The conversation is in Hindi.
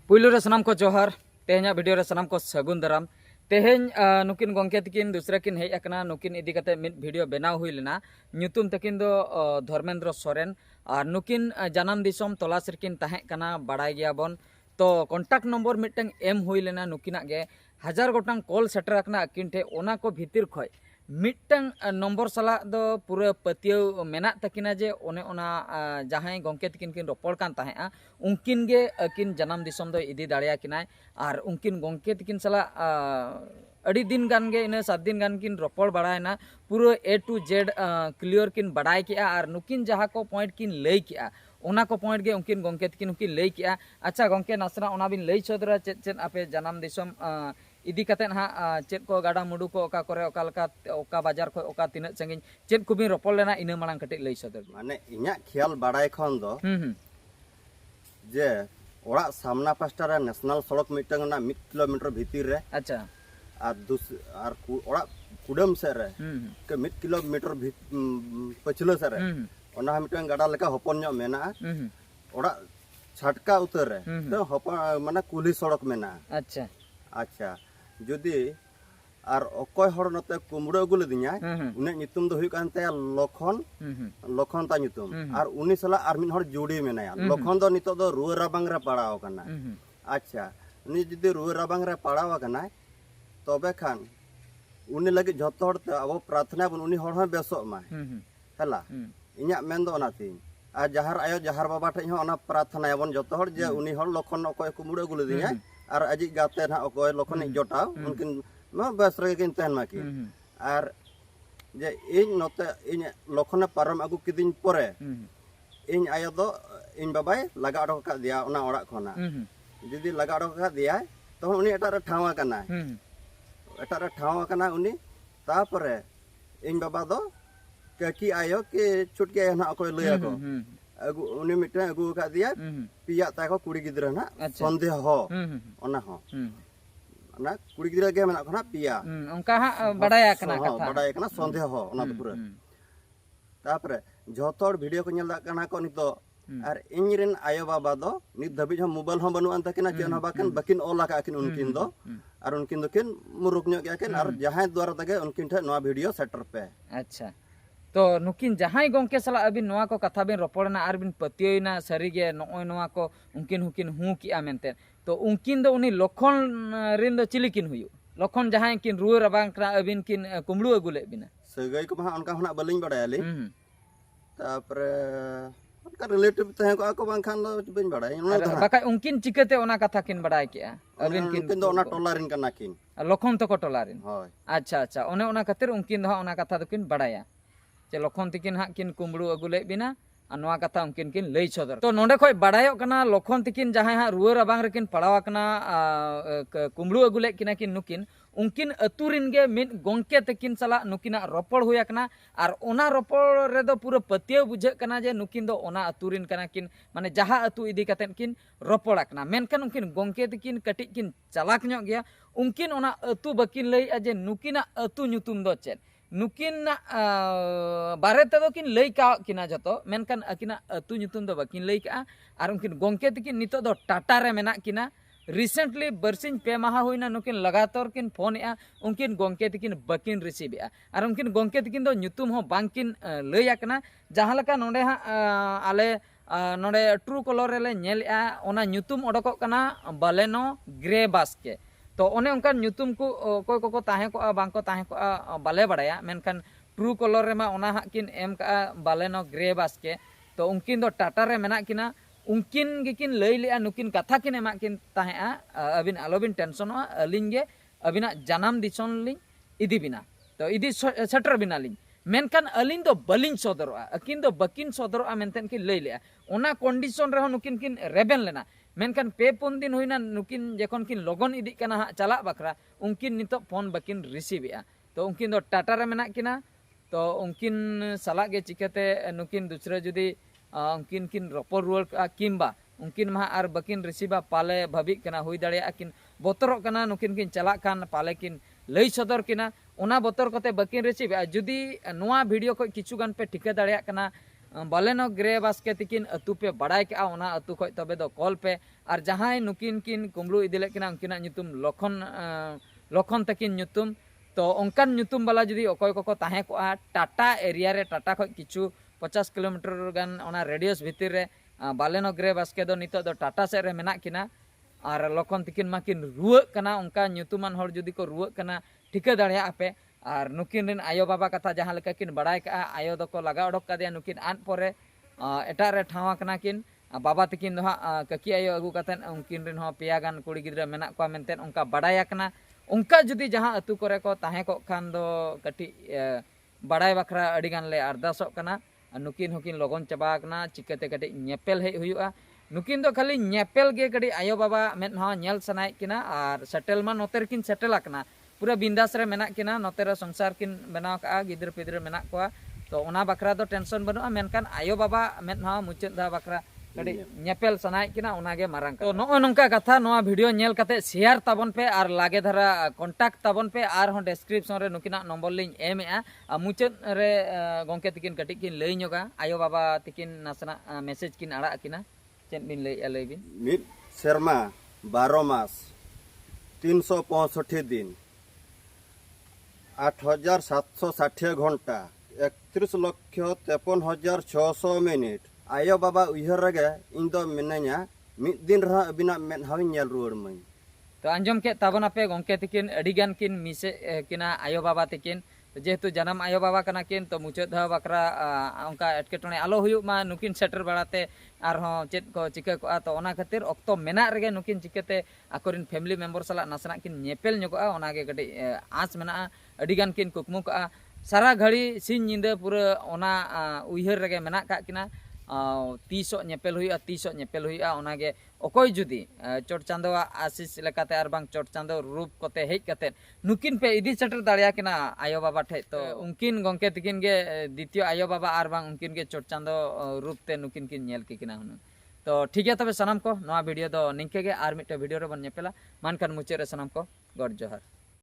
पुइलु रे सनाम को जोहार तेहना वीडियो रे सनाम को सगुन दाराम तेहेन नुकिन गोंके तकिन दूसरा किन हेज अकना नुकिन इदी कते मिद वीडियो बनाव हुई लेना ᱧᱩᱛᱩᱢ तकिन दो धर्मेंद्र सोरेन और नुकिन जन्म दिसम तलाश रकिन ताहे कना बाड़ाय गया बन तो कॉन्टैक्ट नंबर मिटंग एम हुई लेना नुकिना गे 1000 गोटांग कॉल सेटर अकना अकिन ठे ओना को भीतर खय मिटंग नंबर सला दो पूरा पतियो मेना तकिना जे ओने ओना जहां गोंके तकिन किन रोपड़ कान ताहे उनकिन गे अकिन जन्म दिसम दो इदी दाड़िया किनाय और उनकिन गोंके तकिन सला अड़ी दिन गान गे इन 7 दिन गान किन रोपड़ बड़ायना पूरा A to Z क्लियर किन बड़ाय के और नुकिन जहाँ को पॉइंट किन लई के ओना को पॉइंट गे उनकिन गोंके तकिन उनकिन लई के अच्छा गोंके नासना ओना बिन लई चोदरा चेत चेत आपे जन्म दिसम इदी कते ना चेत को गाड़ा मुडू को ओका करे ओका लका ओका बाजार को ओका तिना संगिन चेत को बिन रोपड़ लेना इन मांग कटे लई सदर माने इन्या ख्याल बाड़ाय खन दो जे ओड़ा सामना पास्टा रे नेशनल सड़क मिटंग ना 1 किलोमीटर भीतर रे अच्छा और ओड़ा कुडम से रे के 1 किलोमीटर पछले से रे ओना मिटंग गाड़ा लेका हपन ᱧᱚᱜ मेना ओड़ा छटका उतर रे तो हपन माने कुली सड़क मेना अच्छा अच्छा जुदी और अकय हर नते कुमड़ो अगु लदिया उने नितुम दो हुई कानते लखन ता नितुम और उनी सला आर मिन हर जोड़ी मेनाया लखन दो नितो दो रुआ राबांग रे पड़ाव कना अच्छा उनी जुदी रुआ राबांग रे पड़ाव कना तबे खान उनी लगे जतो हर अब प्रार्थना बन उनी हर हो बेसो मा हला इन्या मेन दो ओनाती आ जहार आयो जहार बाबा ठे हो ओना प्रार्थना याबन जतो हर जे उनी हर लखन अकय कुमड़ो अगु लदिया और अजी गाते ना अकय लखन जोटाव उनकिन मा बस रे किन तहन माकी और जे इन नते इन लखने पारम अगु किदिन परे इन आयो दो इन बाबाय लगा अडक का दिया ओना ओड़ा खना जदी लगा अडक का दिया तो उनी एटा रे ठावा कना उनी तापरे इन बाबा दो की आयो के छुटके ना अकय लया को अगु उनी मिटे अगु का दिया पिया ता को कुड़ी गिदरा ना संदेह हो ओना हो ना कुड़ी गिदरा गे मेना खना पिया उनका बड़ाया कना कथा बड़ाया कना संदेह हो ओना पूरा तापरे जतोड़ वीडियो को नेल दा कना को नितो और इनरिन आयो बाबा दो नित धबी हम मोबाइल हम बनु अंत किना चेन बाकिन बकिन ओला का किन उनकिन दो और उनकिन दो किन मुरुक ᱧᱚᱜ गया किन और जहां द्वारा तगे उनकिन ठे नवा वीडियो सेटर पे अच्छा तो नुकिन जहां गोंके सला अबिन नवा को कथा बिन रोपड़ना और बिन पतियोना सरी गे नोय नवा को उनकिन हुकिन हु किया मेनते तो उनकिन दो उनी लखन रिन दो चिलिकिन हुयु लखन जहां किन रुआ रबांग कना अबिन किन कुमड़ू अगुले बिना सगई को मा उनका हना बलिन बड़ायली तापरे उनका रिलेटिव तहे को आको बांखान दो बिन बड़ाय बाका उनकिन चिकते ओना कथा किन बड़ाय के अबिन किन दो ओना टोलारिन कना किन लखन तो को टोलारिन होय अच्छा अच्छा ओने ओना खातिर उनकिन दो ओना कथा दो किन बड़ाया चे लखन तिकिन हा किन कुमड़ू अगुले बिना अनवा कथा उनकिन किन लई सदर तो नोंडे खय बाड़ायो कना लखन तिकिन जहां हा रुआ राबांग रेकिन पड़ावा कना कुमड़ू अगुले किना किन नुकिन उनकिन अतुरिन गे मिद गोंके तकिन सला नुकिना रोपड़ हुया कना और ओना रोपड़ रे दो पूरा पतियो बुझे कना जे नुकिन दो ओना अतुरिन कना किन माने जहां अतु इदी कतेन किन रोपड़ कना मेनकन उनकिन गोंके तकिन कटिक किन चालाक ᱧᱚᱜ गया उनकिन ओना अतु बकिन लई अजे नुकिना अतु ᱧᱩᱛᱩᱢ दो चेद नुकिन बारे तदो किन लई का किना जतो मेनकन अकिना अतु ᱧᱩᱛᱩᱢ दो बकिन लई का और उनकिन गोंके तकिन नितो दो टाटा रे मेना किना रिसेंटली बरसिन पे माहा होइना नुकिन लगातार किन फोन या उनकिन गोंके तकिन बकिन रिसीव या और उनकिन गोंके तकिन दो ᱧᱩᱛᱩᱢ हो बांकिन लई आकना जहां लका नोंडे हा आले नोंडे ट्रू कलर रे ले नेल या ओना ᱧᱩᱛᱩᱢ ओडको कना बालेनो ग्रे बस के तो ओने उनका ᱧᱩᱛᱩᱢ को कोय को ताहे को बांग को ताहे को बाले बड़ाया मेनखान ट्रू कलर रे मा ओना हा किन एम का बालेनो ग्रे बस के तो उनकिन दो टाटा रे मेना किना उनकिन गिकिन लई लिया नुकिन कथा किन एमा किन ताहे अबिन आलोबिन टेंशन अलिंग गे अबिना जन्म दिसन लिंग इदी बिना तो इदी सेटर बिना लिंग मेनखान अलिंग दो बलिंग सदरवा अकिन दो बकिन सदरवा मेनतेन किन लई लिया ओना कंडीशन रे नुकिन किन रेबेन लेना मेनखान पे पुन दिन होइना नुकिन जखन किन लगन इदी कना चला बखरा उनकिन नितो फोन बकिन रिसीव या तो उनकिन दो टाटा रे मेना किना तो उनकिन सला गे चिकते नुकिन दूसरे जुदी उनकिन किन रोपड़ रुआर किंबा उनकिन मा आर बकिन रिसीवा पाले भाभी कना हुई दाड़िया किन बोतरो कना नुकिन किन चला कान पाले किन लई सदर किना ओना बोतर कते बकिन रिसीव जुदी नोआ वीडियो को किछु गान पे ठिका दाड़िया कना बालेनो ग्रे बास्के तकिन अतु पे बड़ाय के ओना अतु खय तबे दो कॉल पे और जहां नुकिन किन कुमड़ू इदिले किना उनकिना nyutum लखन तकिन nyutum तो उनकान nyutum वाला जुदी अकय को ताहे को टाटा एरिया रे टाटा खय किछु 50 किलोमीटर गान ओना रेडियस भितर रे बालेनो ग्रे बास्के दो नितो दो टाटा से रे मेना किना और लखन तकिन माकिन रुवा कना उनका nyutuman हर जुदी को रुवा कना ठिका दाड़िया आपे और नुकिन रिन आयो बाबा कथा जहाँ लेका किन बड़ाय का आयो दको लगा ओडक कादिया नुकिन आन परे एटा रे ठावा कना किन बाबा तकिन दो ककी आयो अगु कतेन उनकिन रिन हो पेया गान कुड़ी गिद्रा मेना को मेनतेन उनका बड़ाय कना उनका जुदी जहाँ अतु करे को ताहे को खान दो कटी बड़ाय बखरा अड़ी गान ले अरदासो कना नुकिन होकिन लगन चबा कना चिकते कटी नेपेल हे हुयुआ नुकिन दो खाली नेपेल गे कटी आयो बाबा मेन हो नेल सनाय किना और सेटलमेंट नोते किन सेटल आकना पूरा बिंदास रे मेना किना नोते रे संसार किन बनाव का गिद्र पिद्र मेना को तो ओना बखरा दो टेंशन बनुआ मेनकान आयो बाबा मेन हो मुचत दा बखरा कड़ी नेपेल सनाय किना ओनागे मारंग तो नो नंका कथा नोआ वीडियो नेल कते शेयर ताबन पे और लागे धरा कांटेक्ट ताबन पे और हो डिस्क्रिप्शन रे नुकिना नंबर लिंक एमएआ मुचत रे गोंके तकिन कटी किन लई ᱧᱚᱜᱟ आयो बाबा तकिन नासना मैसेज किन आड़ा किना चेन बिन लई बिन मिड शर्मा 12 मास 365 दिन 8760 घंटा 31,53,600 मिनट आयो बाबा उहर रगे इन दो मिनया मिद दिन रहा अबिना मेन हाविन नेल रुवर मई तो आंजम के ताबना पे गोंके तकिन अडिगान किन मिसे किना आयो बाबा तकिन जेहेतु जन्म आयो बाबा कना किन तो मुचाद धा बकरा उनका एटकेटणे आलो हुयु मा नुकिन सेटर बाड़ाते आर हो चेत को चिका को तो ओना खातिर ऑक्तो मेना रेगे नुकिन चिकते आकोरिन फैमिली मेंबर सला नासना किन नेपेल ᱧᱚᱜᱚᱜᱼᱟ ओनागे कटी आस मेना अडिगान किन कुकमु का सारा घड़ी सिन निंदे पूरा ओना उइहर रेगे मेना का किना तीसो नेपेल हुआ तीसो नेपेल हुआ ओनागे अकोय जुदी चोट चांदोआ आशीष लेकाते आर बांग चोट चांदो रूप कोते हेज कते नुकिन पे इदी सेटर दाड़िया किना आयो बाबा ठे तो उनकिन गोंके तकिन गे द्वितीय आयो बाबा आर बांग उनकिन गे चोट चांदो रूप ते नुकिन किन नेल के किना हुनु तो ठीक है तबे सनाम को नवा वीडियो दो निंके गे आर मिटे वीडियो रे बन नेपेला मानकान मुचे रे सनाम को गॉड जोहार।